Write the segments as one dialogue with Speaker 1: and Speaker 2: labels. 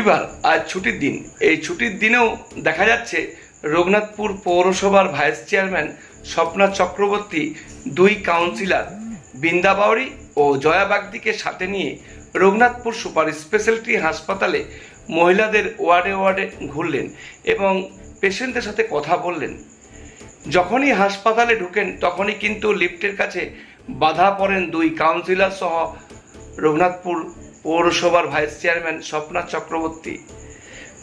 Speaker 1: রবিবার, আজ ছুটির দিন। এই ছুটির দিনেও দেখা যাচ্ছে রঘুনাথপুর পৌরসভার ভাইস চেয়ারম্যান স্বপ্না চক্রবর্তী, দুই কাউন্সিলর বৃন্দা বাউরি ও জয়া বাগদিকে সাথে নিয়ে রঘুনাথপুর সুপার স্পেশালিটি হাসপাতালে মহিলাদের ওয়ার্ডে ঘুরলেন এবং পেশেন্টদের সাথে কথা বললেন। যখনই হাসপাতালে ঢুকেন তখনই কিন্তু লিফটের কাছে বাধা পড়েন দুই কাউন্সিলর সহ রঘুনাথপুর পৌরসভার ভাইস চেয়ারম্যান স্বপ্না চক্রবর্তী।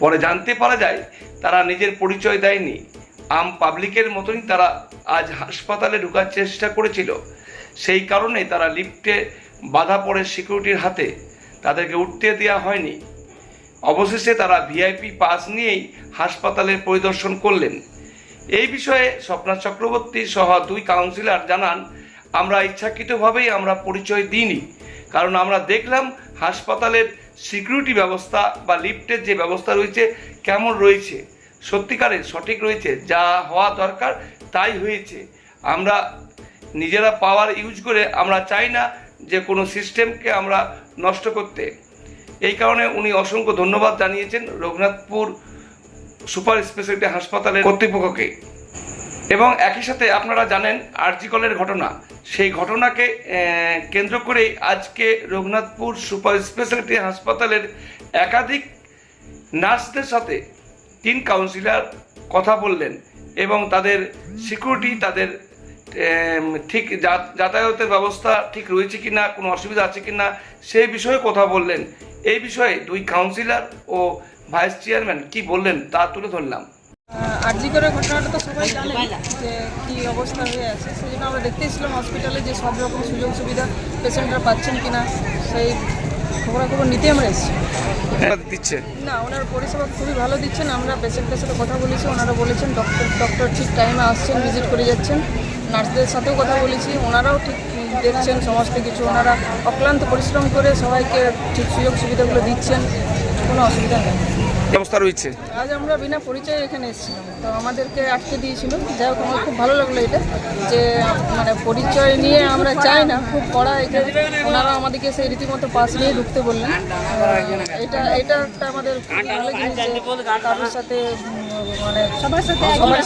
Speaker 1: পরে জানতে পারা যায় তারা নিজের পরিচয় দেয়নি, আম পাবলিকের মতনই তারা আজ হাসপাতালে ঢোকার চেষ্টা করেছিল। সেই কারণে তারা লিফটে বাধা পড়ে সিকিউরিটির হাতে, তাদেরকে উঠতে দেওয়া হয়নি। অবশেষে তারা ভিআইপি পাস নিয়েই হাসপাতালের পরিদর্শন করলেন। এই বিষয়ে স্বপ্না চক্রবর্তী সহ দুই কাউন্সিলর জানান, আমরা ইচ্ছাকৃতভাবেই আমরা পরিচয় দিইনি, কারণ আমরা দেখলাম হাসপাতালের সিকিউরিটি ব্যবস্থা বা লিফটের যে ব্যবস্থা রয়েছে কেমন রয়েছে, সত্যিকারের সঠিক রয়েছে, যা হওয়া দরকার তাই হয়েছে। আমরা নিজেরা পাওয়ার ইউজ করে আমরা চাই না যে কোনো সিস্টেমকে আমরা নষ্ট করতে। এই কারণে উনি অসংখ্য ধন্যবাদ জানিয়েছেন রঘুনাথপুর সুপার স্পেশালিটি হাসপাতালের কর্তৃপক্ষকে। এবং একই সাথে আপনারা জানেন আরজি কলের ঘটনা, সেই ঘটনাকে কেন্দ্র করেই আজকে রঘুনাথপুর সুপার স্পেশালিটি হাসপাতালের একাধিক নার্সদের সাথে তিন কাউন্সিলর কথা বললেন এবং তাদের সিকিউরিটি, তাদের ঠিক যাতায়াতের ব্যবস্থা ঠিক রয়েছে কিনা, কোনো অসুবিধা আছে কিনা সেই বিষয়ে কথা বললেন। এই বিষয়ে দুই কাউন্সিলর ও ভাইস চেয়ারম্যান কি বললেন তা তুলে ধরলাম।
Speaker 2: আরজি করে ঘটনাটা তো সবাই জানে যে কী অবস্থা হয়ে আছে, সেই জন্য আমরা দেখতে এসেছিলাম হসপিটালে যে সব রকম সুযোগ সুবিধা পেশেন্টরা পাচ্ছেন কিনা, সেই খবরাখবর নিতে আমরা এসেছি।
Speaker 1: দিচ্ছে
Speaker 2: না, ওনার পরিষেবা খুবই ভালো দিচ্ছেন। আমরা পেশেন্টের সাথে কথা বলেছি, ওনারা বলেছেন ডক্টর ঠিক টাইমে আসছেন, ভিজিট করে যাচ্ছেন। নার্সদের সাথেও কথা বলেছি, ওনারাও ঠিক দেখছেন সমস্ত কিছু। ওনারা অক্লান্ত পরিশ্রম করে সবাইকে ঠিক সুযোগ সুবিধাগুলো দিচ্ছেন, কোনো অসুবিধা নেই।
Speaker 1: ব্যবস্থা রয়েছে।
Speaker 2: আজ আমরা বিনা পরিচয়ে এখানে এসেছিলাম, তো আমাদেরকে আটকে দিয়েছিল। যাই হোক, আমার খুব ভালো লাগলো এটা, যে মানে পরিচয় নিয়ে আমরা চাই না, খুব কড়া এখানে ওনারা আমাদেরকে সেই রীতিমতো পাস নিয়ে ঢুকতে বললেন। এটা একটা আমাদের ভালো জিনিস, কারোর সাথে মানে সবার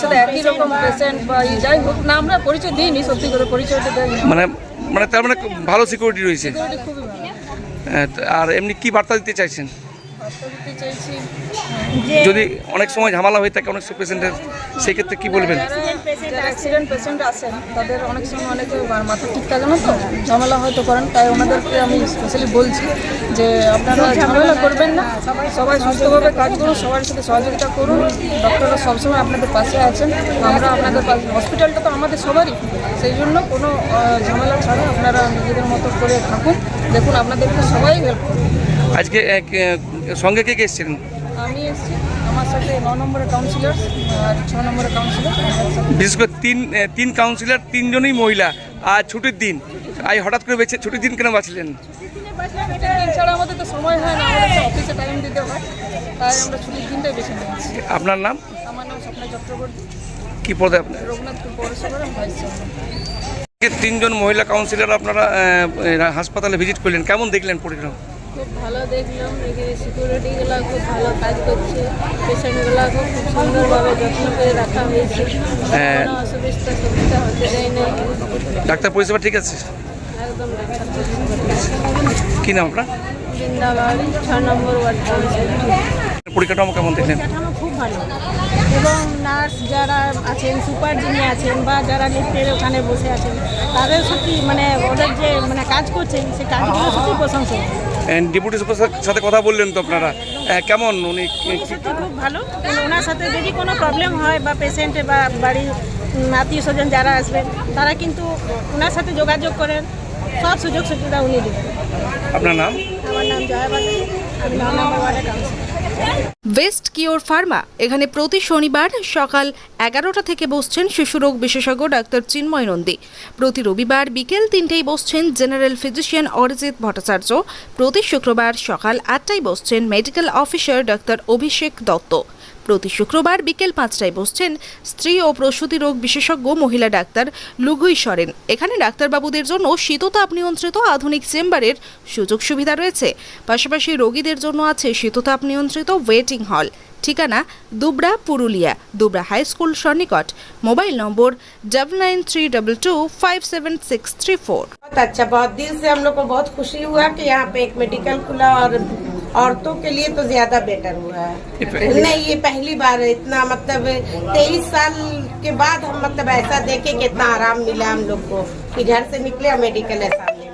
Speaker 2: সাথে একই রকম পেশেন্ট বা যাই হোক না, আমরা পরিচয় দিইনি, সত্যি করে পরিচয়টা দেয়নি।
Speaker 1: মানে তার মানে ভালো সিকিউরিটি রয়েছে।
Speaker 2: খুবই ভালো।
Speaker 1: আর এমনি কি বার্তা দিতে চাইছেন?
Speaker 2: চাইছি
Speaker 1: যদি অনেক সময় ঝামেলা হয়ে থাকে অনেক পেশেন্টের, সেই ক্ষেত্রে কি বলবেন?
Speaker 2: যারা অ্যাক্সিডেন্ট পেশেন্ট আসেন তাদের অনেক সময় অনেকে মাথা ঠিক থাকে না, তো ঝামেলা হয়তো করেন, তাই ওনাদেরকে আমি স্পেশালি বলছি যে আপনারা ঝামেলা করবেন না, সবাই সুস্থভাবে কাজ করুন, সবার সাথে সহযোগিতা করুন। ডক্টররা সবসময় আপনাদের পাশে আছেন, আমরা আপনাদের পাশে। হসপিটালটা তো আমাদের সবারই, সেই জন্য কোনো ঝামেলা ছাড়া আপনারা নিজেদের মতো করে থাকুন। দেখুন, আপনাদেরকে সবাই হেল্প করুন।
Speaker 1: আজকে সঙ্গে কে কে এসেছিলেন?
Speaker 2: আমি এসেছি, আমার সাথে 9 নম্বরের কাউন্সিলর আর 6 নম্বরের কাউন্সিলর।
Speaker 1: বিশেষ করে তিন কাউন্সিলর, তিনজনই মহিলা। আজ ছুটির দিন, আজ হঠাৎ করে বেছে ছুটির দিন কেন বাঁচলেন?
Speaker 2: দিন ছাড়া আমাদের তো সময় হয় না, আমাদের তো অফিসে টাইম দিতে হয়, তাই আমরা ছুটির দিনটাই বেছে নিয়েছি।
Speaker 1: আপনার নাম?
Speaker 2: আমার নাম স্বপ্না চক্রবর্তী।
Speaker 1: কি পদে আপনার?
Speaker 2: রঘুনাথপুর পৌরসভার ভাইস চেয়ারম্যান।
Speaker 1: তিনজন মহিলা কাউন্সিলর আপনারা হাসপাতালে ভিজিট করলেন, কেমন দেখলেন পরিক্রমা?
Speaker 2: খুব ভালো দেখলাম, এখানে সিকিউরিটিগুলো খুব ভালো কাজ করছে, পেশেন্টগুলোকে খুব সুন্দরভাবে যত্ন করে রাখা হয়েছে, কোনো সুবিধা হতে দেয় না।
Speaker 1: ডাক্তার পরিষেবা ঠিক আছে?
Speaker 2: একদম ডাক্তার পরিষেবা।
Speaker 1: কী নাম আপনার?
Speaker 2: বৃন্দা বাউরি, 6 নম্বর ওয়ার্ড কাউন্সিলর।
Speaker 1: পরিকাঠামো কেমন দেখলেন?
Speaker 3: পরিকাঠামো খুব ভালো, এবং নার্স যারা আছেন, সুপার যিনি আছেন বা যারা লিফটের ওখানে বসে আছেন, তাদের সত্যি মানে ওদের যে মানে কাজ করছেন সেই কাজগুলো সত্যি প্রশংসনীয়।
Speaker 1: ডেপুটি সুপারের সাথে কথা বললেন তো আপনারা, কেমন উনি?
Speaker 3: সত্যি খুব ভালো। ওনার সাথে যদি কোনো প্রবলেম হয় বা পেশেন্টে বা বাড়ির আত্মীয় স্বজন যারা আসবেন, তারা কিন্তু ওনার সাথে যোগাযোগ করেন, সব সুযোগ সুবিধা উনি দেবেন।
Speaker 1: আপনার নাম?
Speaker 3: আমার নাম জয়া বাগদি, আমি 9 নম্বর ওয়ার্ডের কাউন্সিলর।
Speaker 4: ওয়েস্ট কিওর ফার্মা এখানে প্রতি শনিবার সকাল 11টা থেকে বসছেন শিশুরোগ বিশেষজ্ঞ ডাক্তার চিন্ময় নন্দী। প্রতি রবিবার বিকেল 3টেই বসছেন জেনারেল ফিজিশিয়ান অরিজিৎ ভট্টাচার্য। প্রতি শুক্রবার সকাল 8টায় বসছেন মেডিকেল অফিসার ডাক্তার অভিষেক দত্ত। প্রতি শুক্রবার বিকেল 5টায় বসছেন স্ত্রী ও প্রসূতি রোগ বিশেষজ্ঞ মহিলা ডাক্তার লুগুই সরেন। এখানে ডাক্তারবাবুদের জন্য শীততাপ নিয়ন্ত্রিত আধুনিক চেম্বারের সুযোগ সুবিধা রয়েছে। পাশাপাশি রোগীদের জন্য আছে শীততাপ নিয়ন্ত্রিত ওয়েটিং হল। ঠিকানা দুবরা, পুরুলিয়া, দুবরা হাই স্কুল সন্নিকট। Mobile number 9932257634।
Speaker 5: बहुत अच्छा, बहुत दिल से हम लोग को बहुत खुशी हुआ कि यहाँ पे एक मेडिकल खुला और औरतों के लिए तो ज्यादा बेटर हुआ है। नहीं, ये पहली बार है इतना, मतलब 23 साल के बाद हम मतलब ऐसा देखे कि इतना आराम मिला हम लोग को कि घर से निकले और मेडिकल है सामने।